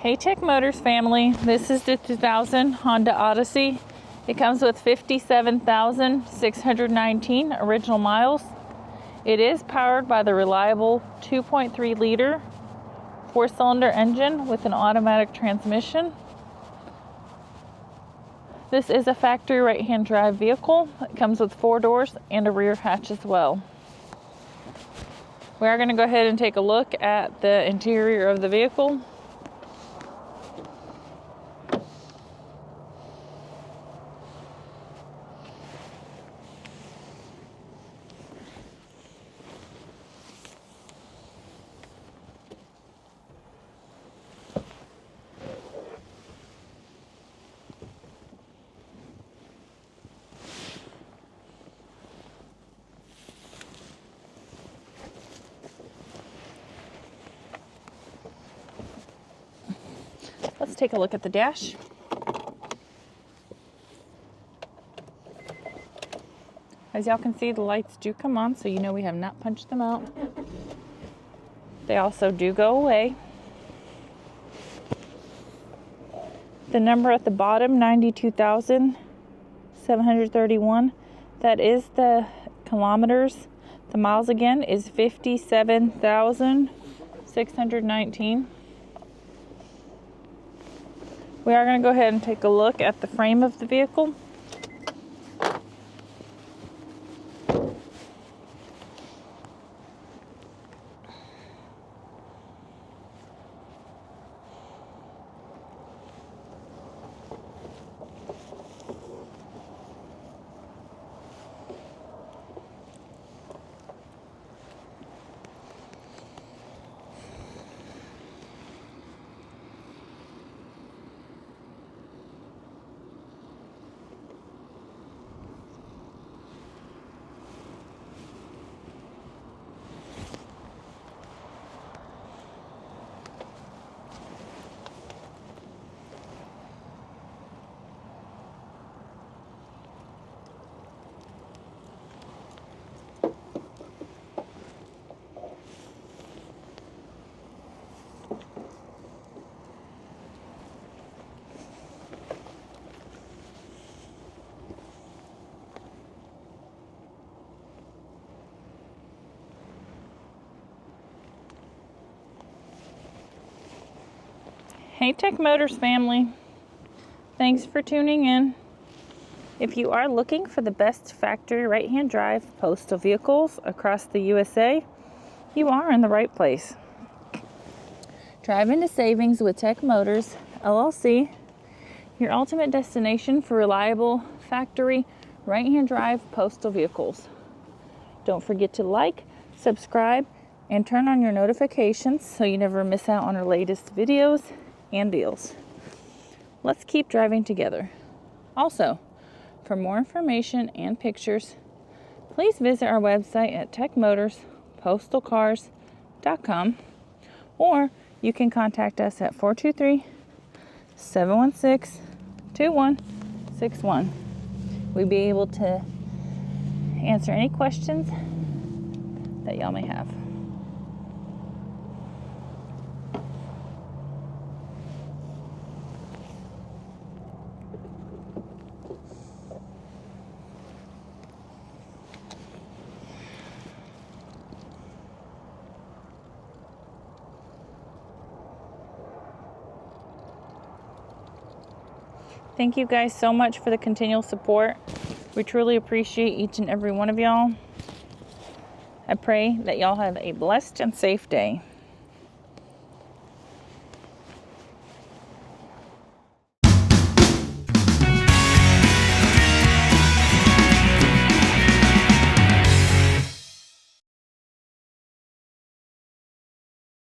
Hey Tech Motors family, this is the 2000 Honda Odyssey. It comes with 57,619 original miles. It is powered by the reliable 2.3 liter 4-cylinder engine with an automatic transmission. This is a factory right-hand drive vehicle. It comes with 4 doors and a rear hatch as well. We are going to go ahead and take a look at the interior of the vehicle. Let's take a look at the dash. As y'all can see, the lights do come on, so you know we have not punched them out. They also do go away. The number at the bottom, 92,731, that is the kilometers. The miles again is 57,619. We are going to go ahead and take a look at the frame of the vehicle. Hey Tech Motors family, thanks for tuning in. If you are looking for the best factory right-hand drive postal vehicles across the USA, you are in the right place. Drive into savings with Tech Motors, LLC, your ultimate destination for reliable factory right-hand drive postal vehicles. Don't forget to like, subscribe, and turn on your notifications so you never miss out on our latest videos and deals. Let's keep driving together. Also, for more information and pictures, please visit our website at techmotorspostalcars.com, or you can contact us at 423-716-2161. We'll be able to answer any questions that y'all may have. Thank you guys so much for the continual support. We truly appreciate each and every one of y'all. I pray that y'all have a blessed and safe day.